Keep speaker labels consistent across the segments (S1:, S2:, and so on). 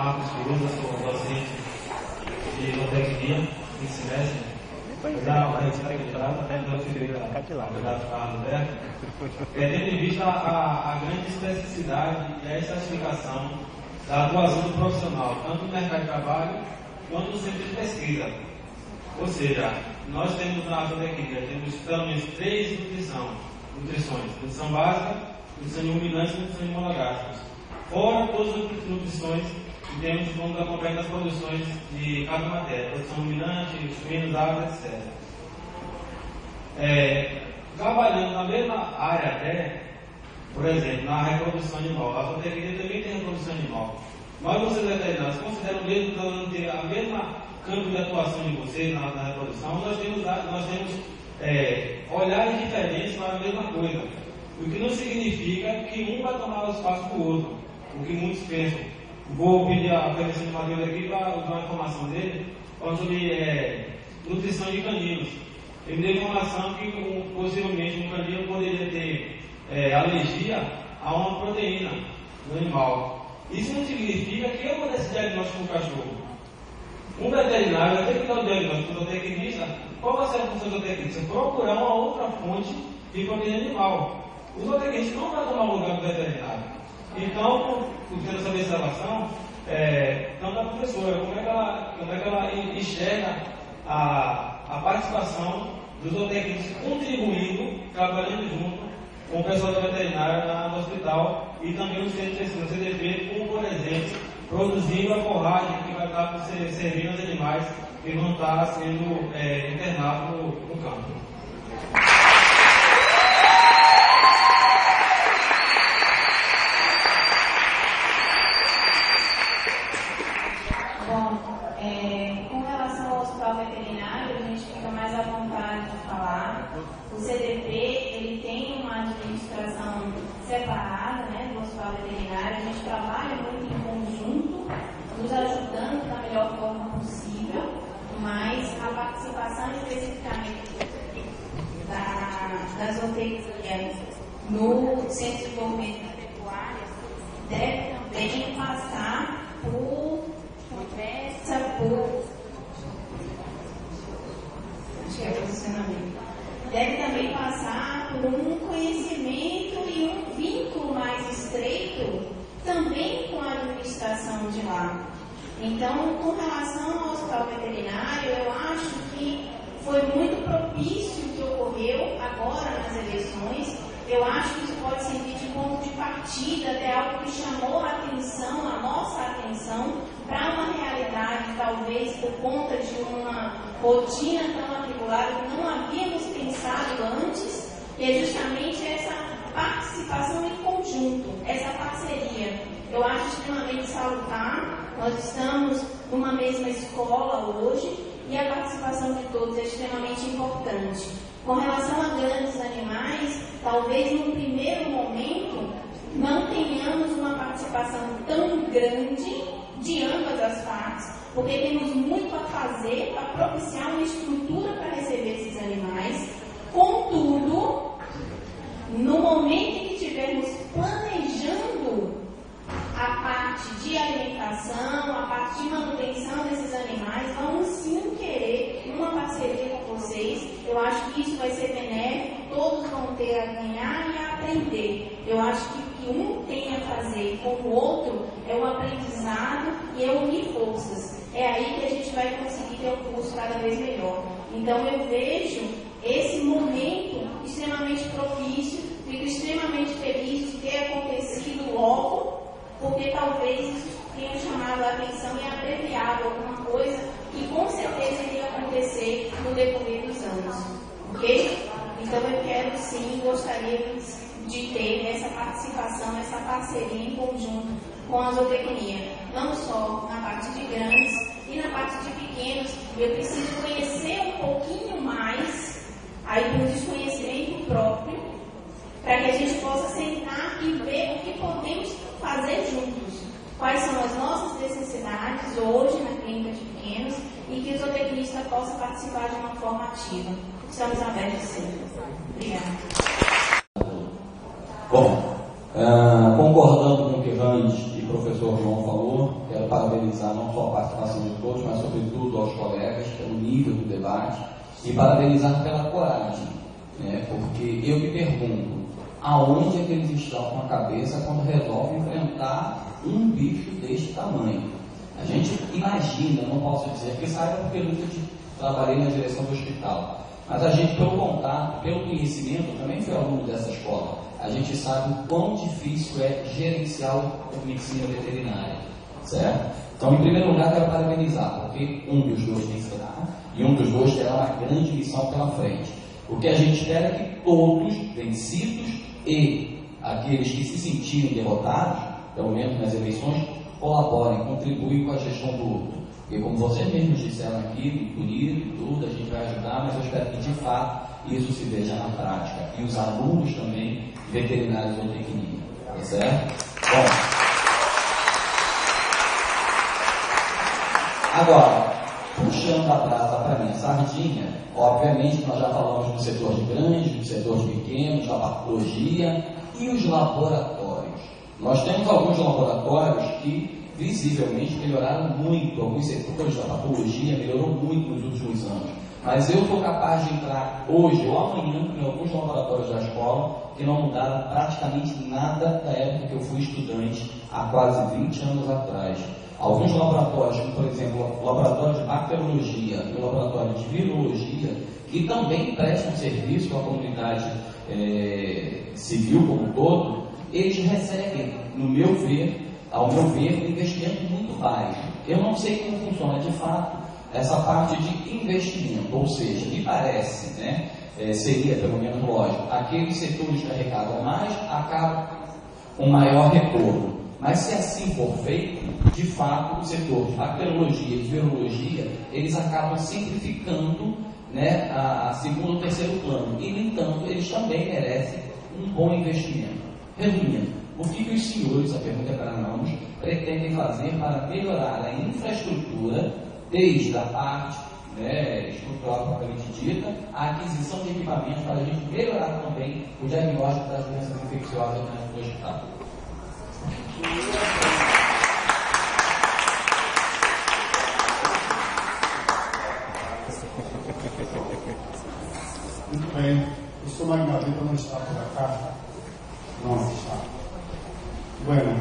S1: Marcos Firuza, sou docente de zootecnia, em semestre. Tendo em vista a grande especificidade e a especificação da atuação do profissional, tanto no mercado de trabalho quanto no centro de pesquisa. Ou seja, nós temos na zootecnia, temos pelo menos 3 nutrições: nutrição básica, nutrição de ruminantes e nutrição de monogástricos. Fora todas as nutrições que temos, vamos acompanhar nas produções de cada matéria, produção ruminante, suínos, aves, etc. Trabalhando na mesma área até, por exemplo, na reprodução animal, a zootecnia também tem reprodução animal. Mas vocês veterinários consideram mesmo ter a mesma campo de atuação de vocês na reprodução? Nós temos olhares diferentes para a mesma coisa, o que não significa que um vai tomar o espaço do outro, o que muitos pensam. Vou pedir a presença de Matheus aqui para usar a informação dele, falando sobre nutrição de caninos. Ele me deu informação que possivelmente um canino poderia ter alergia a uma proteína do animal. Isso não significa que eu vou dar esse diagnóstico para o cachorro. Um veterinário vai ter que dar o diagnóstico do zootecnista. Qual vai ser a função do zootecnista? Procurar uma outra fonte de proteína animal. O zootecnista não vai tomar o lugar do veterinário. Então, tendo essa observação, tanto a professora, como é que ela enxerga a participação dos zootecnistas contribuindo, trabalhando junto com o pessoal da veterinária no hospital e também no centro de pesquisa, no CDP, como, por exemplo, produzindo a forragem que vai estar servindo aos animais que vão estar sendo internados no campo.
S2: Com relação ao hospital veterinário, a gente fica mais à vontade de falar. O CDP, ele tem uma administração separada, né, do hospital veterinário. A gente trabalha muito em conjunto, nos ajudando da melhor forma possível, mas a participação especificamente das zootecnias no Centro de Desenvolvimento das Pecuárias deve também passar por conversa, acho que é posicionamento. Deve também passar por um conhecimento e um vínculo mais estreito também com a administração de lá. Então, com relação ao hospital veterinário, eu acho que foi muito propício o que ocorreu agora nas eleições. Eu acho que isso pode servir de ponto de partida, até algo que chamou a atenção, a nossa atenção, para uma realidade, talvez por conta de uma rotina tão atribulada que não havíamos pensado antes, e é justamente essa participação em conjunto, essa parceria. Eu acho extremamente salutar. Nós estamos numa mesma escola hoje e a participação de todos é extremamente importante. Com relação a grandes animais, talvez num primeiro momento não tenhamos uma participação tão grande de ambas as partes, porque temos muito a fazer para propiciar uma estrutura para receber esses animais. Contudo, no momento em que estivermos planejando a parte de alimentação, a parte de manutenção desses animais, vamos sim querer uma parceria com vocês. Eu acho que isso vai ser benéfico, todos vão ter a ganhar e a aprender. Eu acho que o que um tem a fazer com o outro é um aprendizado e é unir forças. É aí que a gente vai conseguir ter um curso cada vez melhor. Então eu vejo esse momento extremamente propício, fico extremamente feliz de ter acontecido logo, porque talvez isso tenha chamado a atenção e abreviado alguma coisa que com certeza iria acontecer no decorrer dos anos. Ok? Então eu quero sim, gostaria de ter essa participação, essa parceria em conjunto com a zootecnia. Não só na parte de grandes e na parte de pequenos. Eu preciso conhecer um pouquinho mais aí do desconhecimento próprio, para que a gente possa sentar e ver o que podemos fazer juntos. Quais são as nossas necessidades hoje na clínica de pequenos e que o zootecnista possa participar de uma forma ativa. Estamos abertos sempre. Obrigada.
S3: Bom, concordando com o que Hans e o professor João falou, quero parabenizar não só a participação de todos, mas sobretudo aos colegas pelo nível do debate e parabenizar pela coragem, né? Porque eu me pergunto, aonde é que eles estão com a cabeça quando resolvem enfrentar um bicho deste tamanho? A gente imagina, não posso dizer que saiba porque eu nunca trabalhei na direção do hospital, mas a gente, pelo contato, pelo conhecimento, também fui aluno dessa escola, a gente sabe o quão difícil é gerenciar a medicina veterinária, certo? Então, em primeiro lugar, quero parabenizar, porque um dos dois tem que se dar, e um dos dois terá uma grande missão pela frente. O que a gente espera é que todos, vencidos e aqueles que se sentirem derrotados, pelo menos nas eleições, colaborem, contribuem com a gestão do luto. Porque, como vocês mesmos disseram aqui, bonito e tudo, a gente vai ajudar, mas eu espero que, de fato, isso se veja na prática. E os alunos também, veterinários ou técnicos. Tá certo? Bom. Agora, puxando a brasa para minha sardinha, obviamente nós já falamos do setor de grandes, do setor de pequenos, da patologia e os laboratórios. Nós temos alguns laboratórios que visivelmente melhoraram muito, alguns setores da patologia melhorou muito nos últimos anos. Mas eu sou capaz de entrar hoje ou amanhã em alguns laboratórios da escola que não mudaram praticamente nada da época que eu fui estudante, há quase 20 anos atrás. Alguns laboratórios, como por exemplo o laboratório de bacteriologia e o laboratório de virologia, que também prestam serviço à comunidade civil como um todo, eles recebem, ao meu ver, um investimento muito baixo. Eu não sei como funciona de fato essa parte de investimento, ou seja, me parece, né, seria pelo menos lógico, aqueles setores que arrecadam mais acabam com maior retorno. Mas se assim for feito, de fato, o setor de bacteriologia e de virologia, eles acabam sempre ficando, né, a segundo ou terceiro plano. E, no entanto, eles também merecem um bom investimento. Resumindo, o que os senhores, a pergunta é para ambos, pretendem fazer para melhorar a infraestrutura, desde a parte, né, estrutural propriamente dita, a aquisição de equipamentos para a gente melhorar também o diagnóstico das doenças infecciosas no hospital?
S4: Muito bem. O Sr. Magnavita não está por acá? Não está. Bueno,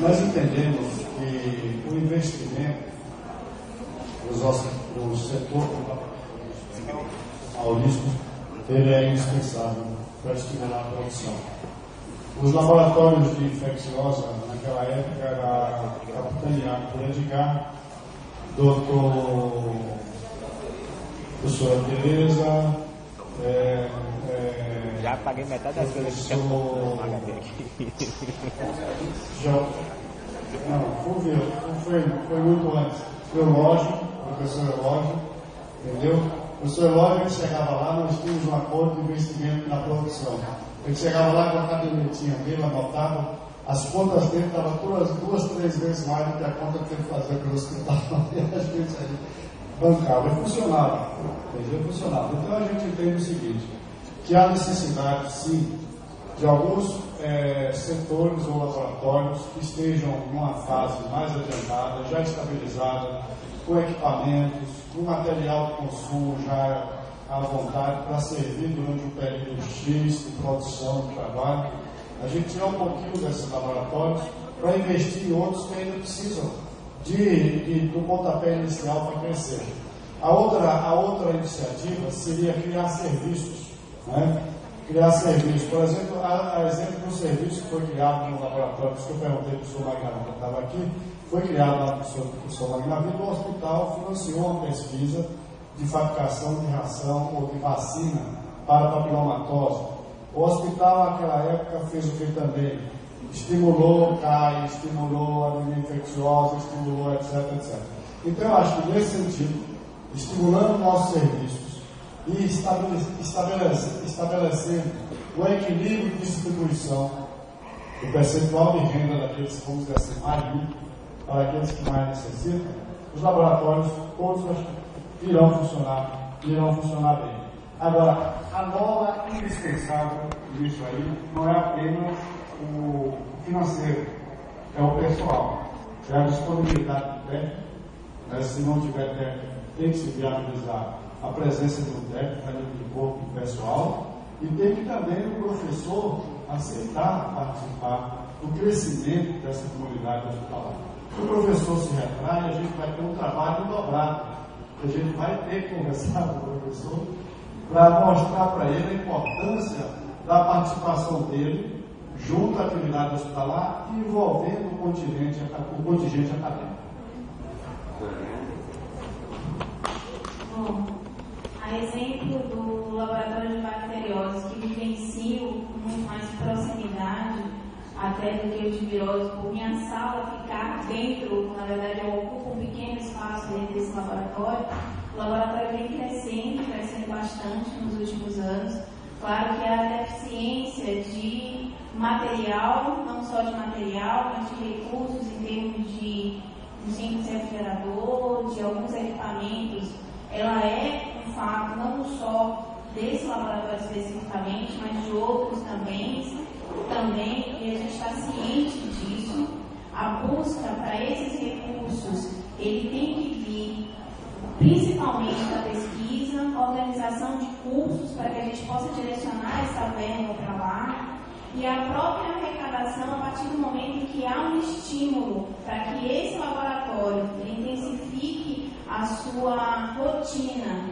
S4: nós entendemos que o investimento no setor paulista ele é indispensável para estimular a produção. Os laboratórios de infecciosa, naquela época, era capitaneado por Edgar, professora Tereza,
S5: já paguei metade das coisas que tinha no HD aqui.
S4: Não, foi muito antes. Foi o Lógio, o professor Lógio, entendeu? O professor Lógio, ele chegava lá, nós tínhamos um acordo de investimento na produção. Ele chegava lá com a cadernetinha dele, anotava, as contas dele estavam todas 2, 3 vezes mais do que a conta que teve que fazer pelo hospital. E a gente aí bancava, e funcionava, entendeu? Funcionava. Então a gente entende o seguinte, que há necessidade, sim, de alguns setores ou laboratórios que estejam numa fase mais adiantada, já estabilizada, com equipamentos, com material de consumo já à vontade para servir durante um período X de produção, de trabalho. A gente tira um pouquinho desses laboratórios para investir em outros que ainda precisam do pontapé inicial para crescer. A outra iniciativa seria criar serviços, né? Criar serviços. Por exemplo, a exemplo do serviço que foi criado no laboratório, que eu perguntei para o Sr. Magnavita, que estava aqui, foi criado lá para o Sr. Magnavita, o hospital financiou uma pesquisa de fabricação de ração ou de vacina para papilomatose. O hospital, naquela época, fez o que também? Estimulou o CAI, estimulou a anemia infecciosa, estimulou, etc, etc. Então, eu acho que, nesse sentido, estimulando nossos serviços e estabelecendo o equilíbrio de distribuição do percentual de renda daqueles, vamos dizer assim, mais ricos, para aqueles que mais necessitam, os laboratórios, todos irão funcionar bem. Agora, a mola indispensável disso aí não é apenas o financeiro, é o pessoal, é a disponibilidade do técnico, né? Se não tiver técnico, tem que se viabilizar a presença de um técnico, de corpo pessoal, e tem que também o professor aceitar participar do crescimento dessa comunidade hospitalar. Se o professor se retrai, a gente vai ter um trabalho dobrado. A gente vai ter que conversar com o professor para mostrar para ele a importância da participação dele junto à atividade hospitalar e envolvendo o contingente acadêmico.
S2: Bom, a exemplo do laboratório de bacterioses, que vivencio com muito mais proximidade até do que o de virose, por minha sala ficar dentro, na verdade eu ocupo um pequeno espaço dentro desse laboratório. O laboratório vem crescendo bastante nos últimos anos. Claro que a deficiência de material, não só de material, mas de recursos em termos de um simples refrigerador, de alguns equipamentos, ela é um fato não só desse laboratório especificamente, mas de outros também, e a gente está ciente disso. A busca para esses recursos, ele tem que vir principalmente da pesquisa, organização de cursos para que a gente possa direcionar essa verba para lá, e a própria arrecadação a partir do momento em que há um estímulo para que esse laboratório intensifique a sua rotina,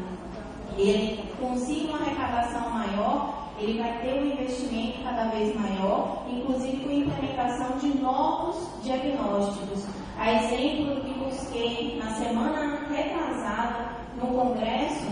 S2: ele consiga uma arrecadação maior, ele vai ter um investimento cada vez maior, inclusive com a implementação de novos diagnósticos. A exemplo do que busquei na semana retrasada no Congresso,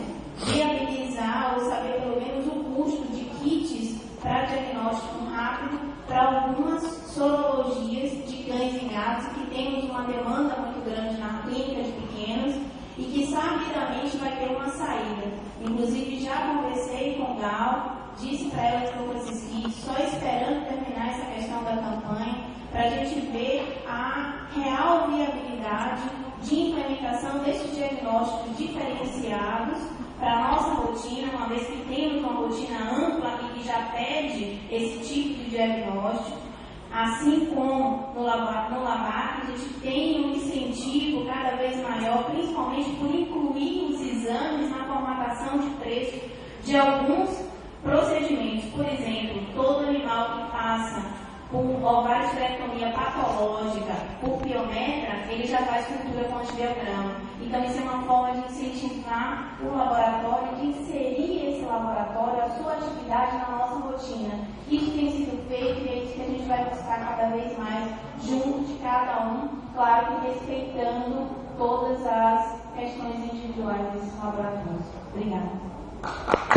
S2: viabilizar ou saber pelo menos o custo de kits para diagnóstico rápido para algumas sorologias de cães e gatos que temos uma demanda muito grande na clínica de pequenos e que sabidamente vai ter uma saída. Inclusive já conversei com Gal, disse para ela que eu esses kits, só esperando terminar essa questão da campanha para a gente ver a real viabilidade de implementação desses diagnósticos diferenciados para a nossa rotina, uma vez que temos uma rotina ampla e que já pede esse tipo de diagnóstico, assim como no LABAC, a gente tem um incentivo cada vez maior, principalmente por incluir os exames na formatação de preço de alguns procedimentos. Por exemplo, todo animal que passa por ovariosterectomia patológica, por piometra, ele já faz cultura com antibiograma. Então, isso é uma forma de incentivar o laboratório, de inserir esse laboratório, a sua atividade na nossa rotina. Isso tem sido feito e é isso que a gente vai buscar cada vez mais, junto de cada um, claro que respeitando todas as questões individuais desses laboratórios. Obrigada.